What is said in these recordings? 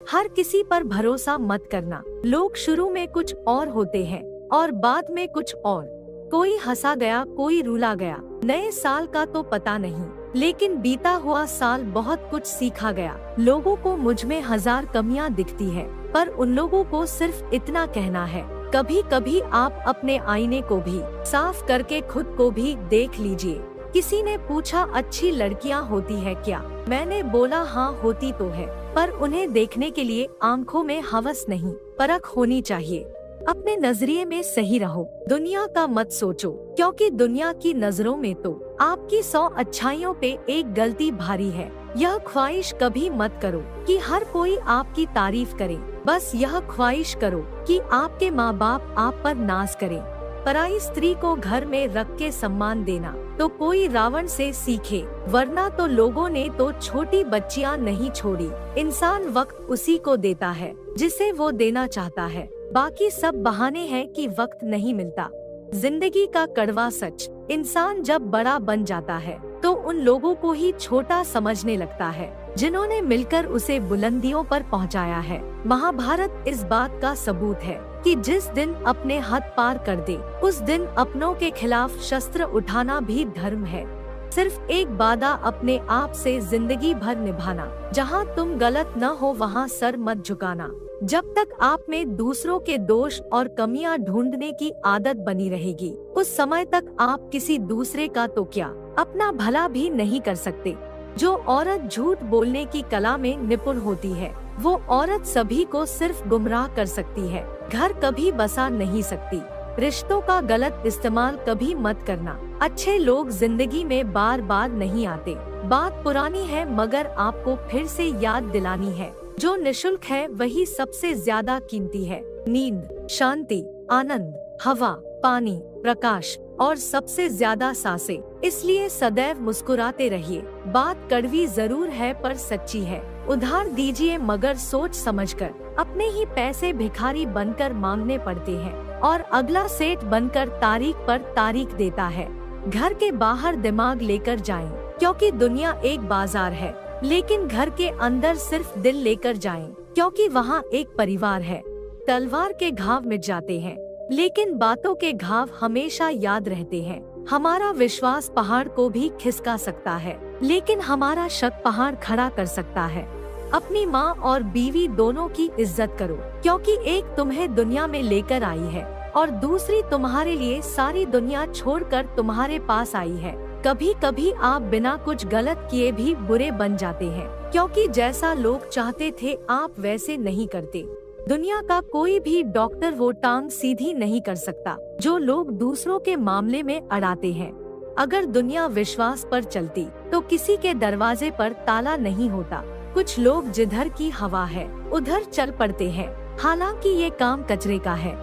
हर किसी पर भरोसा मत करना। लोग शुरू में कुछ और होते हैं और बाद में कुछ और। कोई हंसा गया, कोई रुला गया। नए साल का तो पता नहीं, लेकिन बीता हुआ साल बहुत कुछ सीखा गया। लोगों को मुझ में 1000 कमियां दिखती है, पर उन लोगों को सिर्फ इतना कहना है, कभी कभी आप अपने आईने को भी साफ करके खुद को भी देख लीजिए। किसी ने पूछा, अच्छी लड़कियां होती है क्या? मैंने बोला, हाँ होती तो है, पर उन्हें देखने के लिए आंखों में हवस नहीं, परख होनी चाहिए। अपने नजरिए में सही रहो, दुनिया का मत सोचो, क्योंकि दुनिया की नजरों में तो आपकी 100 अच्छाइयों पे एक गलती भारी है। यह ख्वाहिश कभी मत करो कि हर कोई आपकी तारीफ करे। बस यह ख्वाहिश करो कि आपके माँ बाप आप पर नाज करें। पराई स्त्री को घर में रख के सम्मान देना तो कोई रावण से सीखे, वरना तो लोगों ने तो छोटी बच्चियां नहीं छोड़ी। इंसान वक्त उसी को देता है जिसे वो देना चाहता है, बाकी सब बहाने हैं कि वक्त नहीं मिलता। जिंदगी का कड़वा सच, इंसान जब बड़ा बन जाता है तो उन लोगों को ही छोटा समझने लगता है जिन्होंने मिलकर उसे बुलंदियों पर पहुंचाया है। महाभारत इस बात का सबूत है कि जिस दिन अपने हद पार कर दे, उस दिन अपनों के खिलाफ शस्त्र उठाना भी धर्म है। सिर्फ एक वादा अपने आप से जिंदगी भर निभाना, जहाँ तुम गलत न हो वहाँ सर मत झुकाना। जब तक आप में दूसरों के दोष और कमियां ढूंढने की आदत बनी रहेगी, उस समय तक आप किसी दूसरे का तो क्या, अपना भला भी नहीं कर सकते। जो औरत झूठ बोलने की कला में निपुण होती है, वो औरत सभी को सिर्फ गुमराह कर सकती है, घर कभी बसा नहीं सकती। रिश्तों का गलत इस्तेमाल कभी मत करना। अच्छे लोग जिंदगी में बार बार नहीं आते। बात पुरानी है मगर आपको फिर से याद दिलानी है, जो निशुल्क है वही सबसे ज्यादा कीमती है। नींद, शांति, आनंद, हवा, पानी, प्रकाश और सबसे ज्यादा सांसें। इसलिए सदैव मुस्कुराते रहिए। बात कड़वी जरूर है पर सच्ची है। उधार दीजिए मगर सोच समझकर। अपने ही पैसे भिखारी बनकर मांगने पड़ते हैं और अगला सेठ बनकर तारीख पर तारीख देता है। घर के बाहर दिमाग लेकर जाएं, क्योंकि दुनिया एक बाजार है, लेकिन घर के अंदर सिर्फ दिल लेकर जाएं, क्योंकि वहाँ एक परिवार है। तलवार के घाव मिट जाते हैं, लेकिन बातों के घाव हमेशा याद रहते हैं। हमारा विश्वास पहाड़ को भी खिसका सकता है, लेकिन हमारा शक पहाड़ खड़ा कर सकता है। अपनी माँ और बीवी दोनों की इज्जत करो, क्योंकि एक तुम्हें दुनिया में लेकर आई है और दूसरी तुम्हारे लिए सारी दुनिया छोड़कर तुम्हारे पास आई है। कभी कभी आप बिना कुछ गलत किए भी बुरे बन जाते हैं, क्योंकि जैसा लोग चाहते थे आप वैसे नहीं करते। दुनिया का कोई भी डॉक्टर वो टांग सीधी नहीं कर सकता जो लोग दूसरों के मामले में अड़ाते हैं। अगर दुनिया विश्वास पर चलती तो किसी के दरवाजे पर ताला नहीं होता। कुछ लोग जिधर की हवा है उधर चल पड़ते हैं, हालांकि ये काम कचरे का है।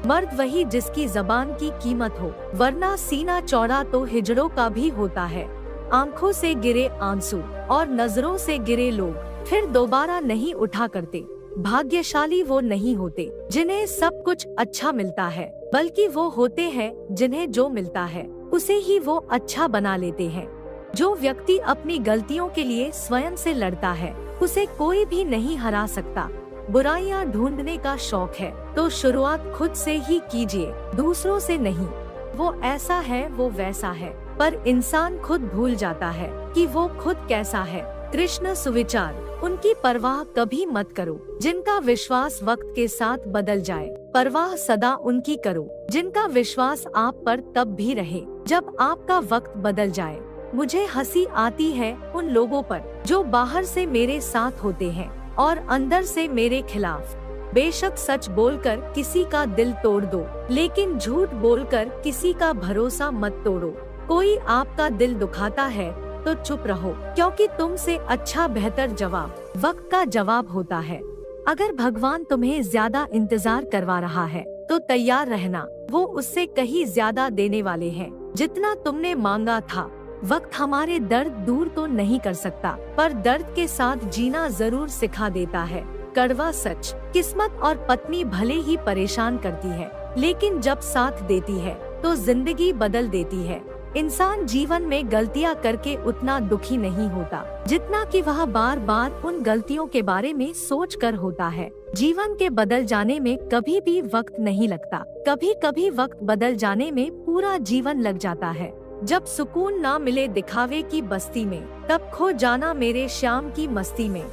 मर्द वही जिसकी जबान की कीमत हो, वरना सीना चौड़ा तो हिजड़ों का भी होता है। आंखों से गिरे आंसू और नजरों से गिरे लोग फिर दोबारा नहीं उठा करते। भाग्यशाली वो नहीं होते जिन्हें सब कुछ अच्छा मिलता है, बल्कि वो होते हैं जिन्हें जो मिलता है उसे ही वो अच्छा बना लेते हैं। जो व्यक्ति अपनी गलतियों के लिए स्वयं से लड़ता है, उसे कोई भी नहीं हरा सकता। बुराइयां ढूंढने का शौक है तो शुरुआत खुद से ही कीजिए, दूसरों से नहीं। वो ऐसा है, वो वैसा है, पर इंसान खुद भूल जाता है कि वो खुद कैसा है। कृष्ण सुविचार, उनकी परवाह कभी मत करो जिनका विश्वास वक्त के साथ बदल जाए। परवाह सदा उनकी करो जिनका विश्वास आप पर तब भी रहे जब आपका वक्त बदल जाए। मुझे हंसी आती है उन लोगों पर जो बाहर से मेरे साथ होते हैं और अंदर से मेरे खिलाफ। बेशक सच बोलकर किसी का दिल तोड़ दो, लेकिन झूठ बोलकर किसी का भरोसा मत तोड़ो। कोई आपका दिल दुखाता है तो चुप रहो, क्योंकि तुमसे अच्छा बेहतर जवाब वक्त का जवाब होता है। अगर भगवान तुम्हें ज्यादा इंतजार करवा रहा है तो तैयार रहना, वो उससे कहीं ज्यादा देने वाले हैं जितना तुमने मांगा था। वक्त हमारे दर्द दूर तो नहीं कर सकता, पर दर्द के साथ जीना जरूर सिखा देता है। कड़वा सच, किस्मत और पत्नी भले ही परेशान करती है, लेकिन जब साथ देती है तो जिंदगी बदल देती है। इंसान जीवन में गलतियां करके उतना दुखी नहीं होता जितना कि वह बार बार उन गलतियों के बारे में सोच कर होता है। जीवन के बदल जाने में कभी भी वक्त नहीं लगता, कभी कभी वक्त बदल जाने में पूरा जीवन लग जाता है। जब सुकून ना मिले दिखावे की बस्ती में, तब खो जाना मेरे श्याम की मस्ती में।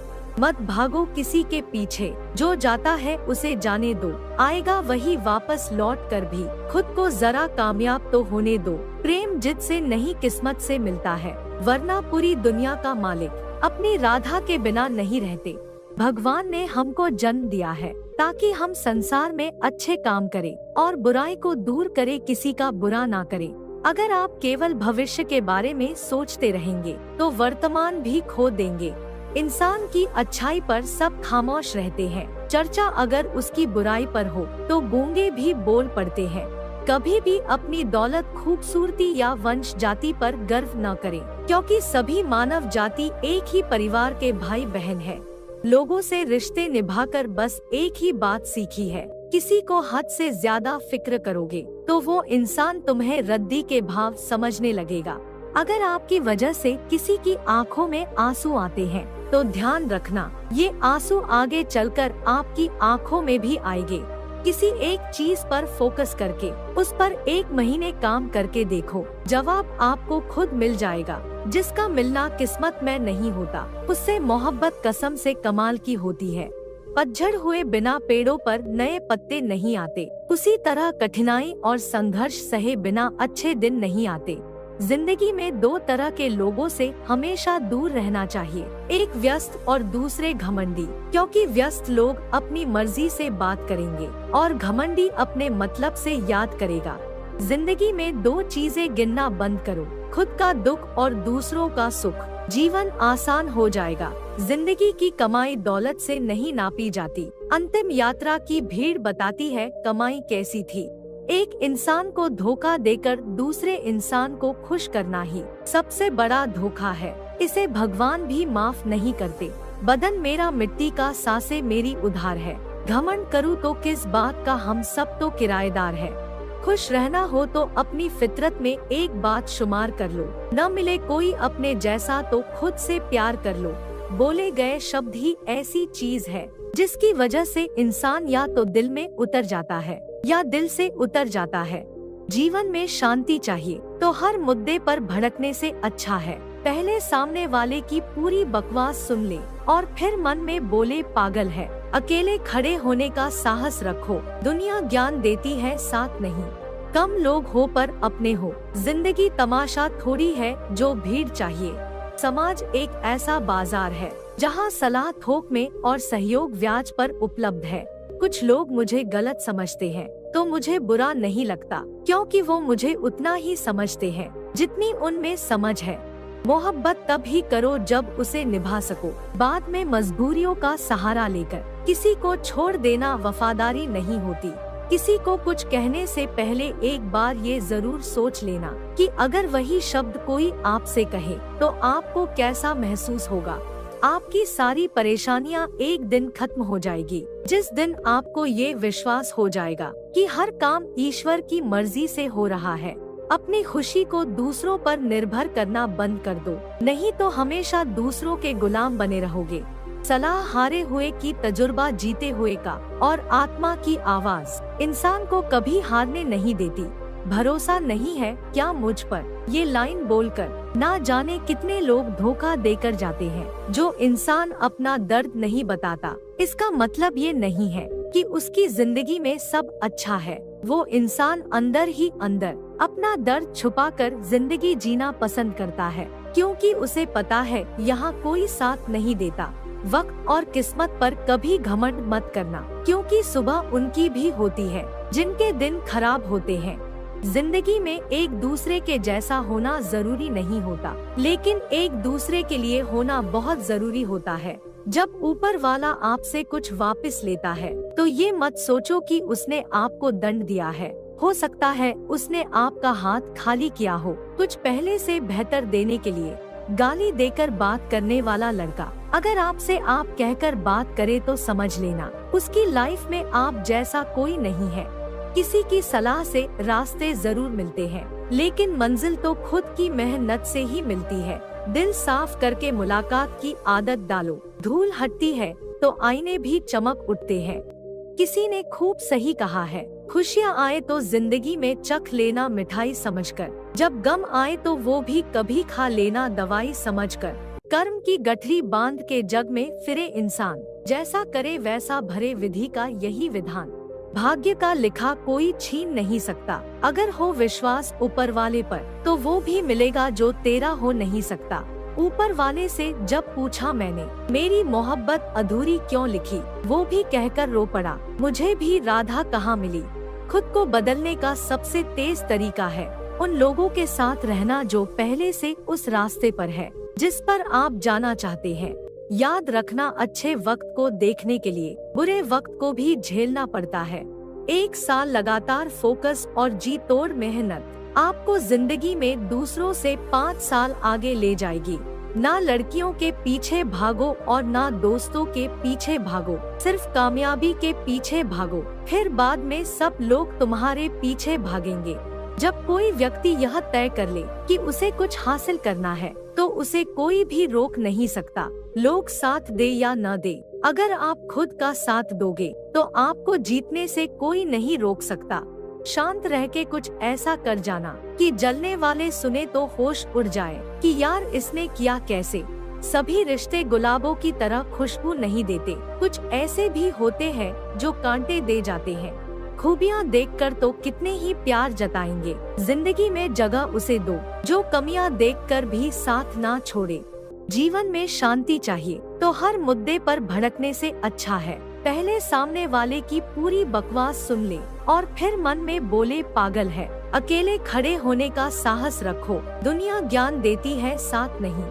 मत भागो किसी के पीछे, जो जाता है उसे जाने दो, आएगा वही वापस लौट कर भी, खुद को जरा कामयाब तो होने दो। प्रेम जिद से नहीं किस्मत से मिलता है, वरना पूरी दुनिया का मालिक अपनी राधा के बिना नहीं रहते। भगवान ने हमको जन्म दिया है ताकि हम संसार में अच्छे काम करें और बुराई को दूर करें, किसी का बुरा ना करें। अगर आप केवल भविष्य के बारे में सोचते रहेंगे तो वर्तमान भी खो देंगे। इंसान की अच्छाई पर सब खामोश रहते हैं, चर्चा अगर उसकी बुराई पर हो तो गूंगे भी बोल पड़ते हैं। कभी भी अपनी दौलत, खूबसूरती या वंश जाति पर गर्व न करें, क्योंकि सभी मानव जाति एक ही परिवार के भाई बहन है। लोगों से रिश्ते निभाकर बस एक ही बात सीखी है, किसी को हद से ज्यादा फिक्र करोगे तो वो इंसान तुम्हें रद्दी के भाव समझने लगेगा। अगर आपकी वजह से किसी की आंखों में आंसू आते हैं तो ध्यान रखना, ये आंसू आगे चलकर आपकी आंखों में भी आएंगे। किसी एक चीज पर फोकस करके उस पर 1 महीने काम करके देखो, जवाब आपको खुद मिल जाएगा। जिसका मिलना किस्मत में नहीं होता, उससे मोहब्बत कसम से कमाल की होती है। पतझड़ हुए बिना पेड़ों पर नए पत्ते नहीं आते, उसी तरह कठिनाई और संघर्ष सहे बिना अच्छे दिन नहीं आते। जिंदगी में 2 तरह के लोगों से हमेशा दूर रहना चाहिए, एक व्यस्त और दूसरे घमंडी, क्योंकि व्यस्त लोग अपनी मर्जी से बात करेंगे और घमंडी अपने मतलब से याद करेगा। जिंदगी में 2 चीजें गिनना बंद करो, खुद का दुख और दूसरों का सुख, जीवन आसान हो जाएगा। जिंदगी की कमाई दौलत से नहीं नापी जाती, अंतिम यात्रा की भीड़ बताती है कमाई कैसी थी। एक इंसान को धोखा देकर दूसरे इंसान को खुश करना ही सबसे बड़ा धोखा है, इसे भगवान भी माफ नहीं करते। बदन मेरा मिट्टी का, सांसें मेरी उधार है, घमंड करूँ तो किस बात का, हम सब तो किराएदार है। खुश रहना हो तो अपनी फितरत में एक बात शुमार कर लो, न मिले कोई अपने जैसा तो खुद से प्यार कर लो। बोले गए शब्द ही ऐसी चीज है जिसकी वजह से इंसान या तो दिल में उतर जाता है या दिल से उतर जाता है। जीवन में शांति चाहिए तो हर मुद्दे पर भड़कने से अच्छा है पहले सामने वाले की पूरी बकवास सुन ले और फिर मन में बोले पागल है। अकेले खड़े होने का साहस रखो, दुनिया ज्ञान देती है साथ नहीं। कम लोग हो पर अपने हो, जिंदगी तमाशा थोड़ी है जो भीड़ चाहिए। समाज एक ऐसा बाजार है जहाँ सलाह थोक में और सहयोग ब्याज पर उपलब्ध है। कुछ लोग मुझे गलत समझते हैं तो मुझे बुरा नहीं लगता, क्योंकि वो मुझे उतना ही समझते हैं जितनी उनमें समझ है। मोहब्बत तब ही करो जब उसे निभा सको, बाद में मजबूरियों का सहारा लेकर। किसी को छोड़ देना वफादारी नहीं होती। किसी को कुछ कहने से पहले एक बार ये जरूर सोच लेना कि अगर वही शब्द कोई आपसे कहे तो आपको कैसा महसूस होगा। आपकी सारी परेशानियां एक दिन खत्म हो जाएगी, जिस दिन आपको ये विश्वास हो जाएगा कि हर काम ईश्वर की मर्जी से हो रहा है। अपनी खुशी को दूसरों पर निर्भर करना बंद कर दो, नहीं तो हमेशा दूसरों के गुलाम बने रहोगे। सलाह हारे हुए की, तजुर्बा जीते हुए का, और आत्मा की आवाज इंसान को कभी हारने नहीं देती। भरोसा नहीं है क्या मुझ पर, ये लाइन बोलकर ना जाने कितने लोग धोखा देकर जाते हैं। जो इंसान अपना दर्द नहीं बताता, इसका मतलब ये नहीं है कि उसकी जिंदगी में सब अच्छा है। वो इंसान अंदर ही अंदर अपना दर्द छुपाकर जिंदगी जीना पसंद करता है, क्योंकि उसे पता है यहाँ कोई साथ नहीं देता। वक्त और किस्मत पर कभी घमंड मत करना, क्योंकि सुबह उनकी भी होती है जिनके दिन खराब होते हैं। जिंदगी में एक दूसरे के जैसा होना जरूरी नहीं होता, लेकिन एक दूसरे के लिए होना बहुत जरूरी होता है। जब ऊपर वाला आपसे कुछ वापस लेता है तो ये मत सोचो कि उसने आपको दंड दिया है। हो सकता है उसने आपका हाथ खाली किया हो कुछ पहले से बेहतर देने के लिए। गाली देकर बात करने वाला लड़का अगर आपसे आप कहकर बात करे तो समझ लेना उसकी लाइफ में आप जैसा कोई नहीं है। किसी की सलाह से रास्ते जरूर मिलते हैं, लेकिन मंजिल तो खुद की मेहनत से ही मिलती है। दिल साफ करके मुलाकात की आदत डालो, धूल हटती है तो आईने भी चमक उठते हैं। किसी ने खूब सही कहा है, खुशियाँ आए तो जिंदगी में चख लेना मिठाई समझकर, जब गम आए तो वो भी कभी खा लेना दवाई समझकर। कर्म की गठरी बांध के जग में फिरे इंसान, जैसा करे वैसा भरे विधि का यही विधान। भाग्य का लिखा कोई छीन नहीं सकता, अगर हो विश्वास ऊपर वाले पर तो वो भी मिलेगा जो तेरा हो नहीं सकता। ऊपर वाले से जब पूछा मैंने, मेरी मोहब्बत अधूरी क्यों लिखी, वो भी कहकर रो पड़ा, मुझे भी राधा कहाँ मिली। खुद को बदलने का सबसे तेज तरीका है उन लोगों के साथ रहना जो पहले से उस रास्ते पर है जिस पर आप जाना चाहते हैं। याद रखना, अच्छे वक्त को देखने के लिए बुरे वक्त को भी झेलना पड़ता है। 1 साल लगातार फोकस और जी तोड़ मेहनत आपको जिंदगी में दूसरों से 5 साल आगे ले जाएगी। ना लड़कियों के पीछे भागो और ना दोस्तों के पीछे भागो, सिर्फ कामयाबी के पीछे भागो, फिर बाद में सब लोग तुम्हारे पीछे भागेंगे। जब कोई व्यक्ति यह तय कर ले कि उसे कुछ हासिल करना है तो उसे कोई भी रोक नहीं सकता, लोग साथ दे या न दे। अगर आप खुद का साथ दोगे तो आपको जीतने से कोई नहीं रोक सकता। शांत रह के कुछ ऐसा कर जाना कि जलने वाले सुने तो होश उड़ जाए कि यार इसने किया कैसे। सभी रिश्ते गुलाबों की तरह खुशबू नहीं देते, कुछ ऐसे भी होते हैं जो कांटे दे जाते हैं। खूबियाँ देखकर तो कितने ही प्यार जताएंगे, जिंदगी में जगह उसे दो जो कमियां देखकर भी साथ ना छोड़े। जीवन में शांति चाहिए तो हर मुद्दे पर भड़कने से अच्छा है पहले सामने वाले की पूरी बकवास सुन ले और फिर मन में बोले पागल है। अकेले खड़े होने का साहस रखो, दुनिया ज्ञान देती है साथ नहीं।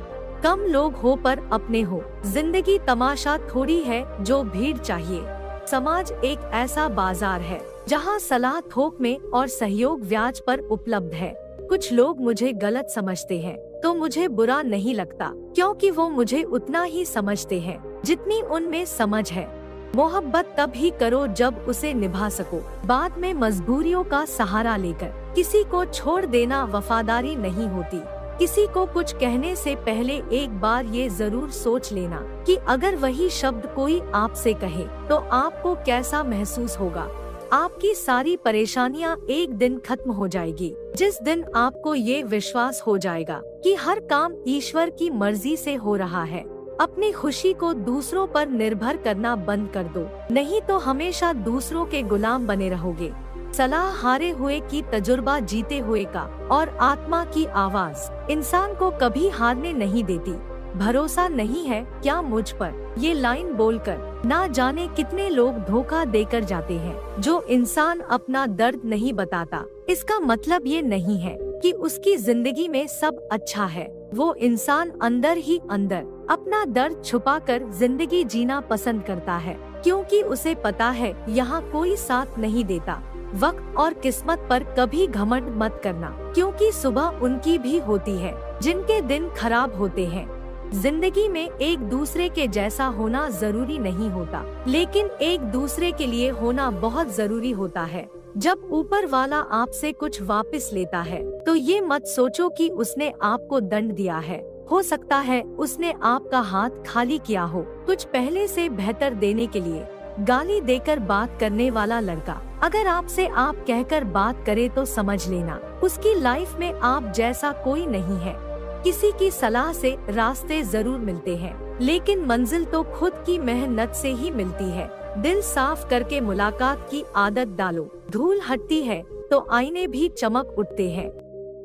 कम लोग हो पर अपने हो, जिंदगी तमाशा थोड़ी है जो भीड़ चाहिए। समाज एक ऐसा बाजार है जहाँ सलाह थोक में और सहयोग ब्याज पर उपलब्ध है। कुछ लोग मुझे गलत समझते हैं तो मुझे बुरा नहीं लगता, क्योंकि वो मुझे उतना ही समझते हैं जितनी उनमें समझ है। मोहब्बत तब ही करो जब उसे निभा सको, बाद में मजबूरियों का सहारा लेकर। किसी को छोड़ देना वफादारी नहीं होती। किसी को कुछ कहने से पहले एक बार ये जरूर सोच लेना कि अगर वही शब्द कोई आपसे कहे तो आपको कैसा महसूस होगा। आपकी सारी परेशानियां एक दिन खत्म हो जाएगी, जिस दिन आपको ये विश्वास हो जाएगा कि हर काम ईश्वर की मर्जी से हो रहा है। अपनी खुशी को दूसरों पर निर्भर करना बंद कर दो, नहीं तो हमेशा दूसरों के गुलाम बने रहोगे। सलाह हारे हुए की, तजुर्बा जीते हुए का, और आत्मा की आवाज इंसान को कभी हारने नहीं देती। भरोसा नहीं है क्या मुझ पर, ये लाइन बोलकर ना जाने कितने लोग धोखा देकर जाते हैं। जो इंसान अपना दर्द नहीं बताता, इसका मतलब ये नहीं है कि उसकी जिंदगी में सब अच्छा है। वो इंसान अंदर ही अंदर अपना दर्द छुपाकर जिंदगी जीना पसंद करता है, क्योंकि उसे पता है यहाँ कोई साथ नहीं देता। वक्त और किस्मत पर कभी घमंड मत करना, क्योंकि सुबह उनकी भी होती है जिनके दिन खराब होते हैं। जिंदगी में एक दूसरे के जैसा होना जरूरी नहीं होता, लेकिन एक दूसरे के लिए होना बहुत जरूरी होता है। जब ऊपर वाला आपसे कुछ वापस लेता है तो ये मत सोचो कि उसने आपको दंड दिया है। हो सकता है उसने आपका हाथ खाली किया हो कुछ पहले से बेहतर देने के लिए। गाली देकर बात करने वाला लड़का अगर आपसे आप कहकर बात करे तो समझ लेना उसकी लाइफ में आप जैसा कोई नहीं है। किसी की सलाह से रास्ते जरूर मिलते हैं, लेकिन मंजिल तो खुद की मेहनत से ही मिलती है। दिल साफ करके मुलाकात की आदत डालो, धूल हटती है तो आईने भी चमक उठते हैं।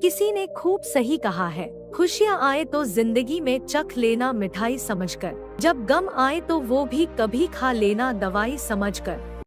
किसी ने खूब सही कहा है, खुशियाँ आए तो जिंदगी में चख लेना मिठाई समझकर, जब गम आए तो वो भी कभी खा लेना दवाई समझकर।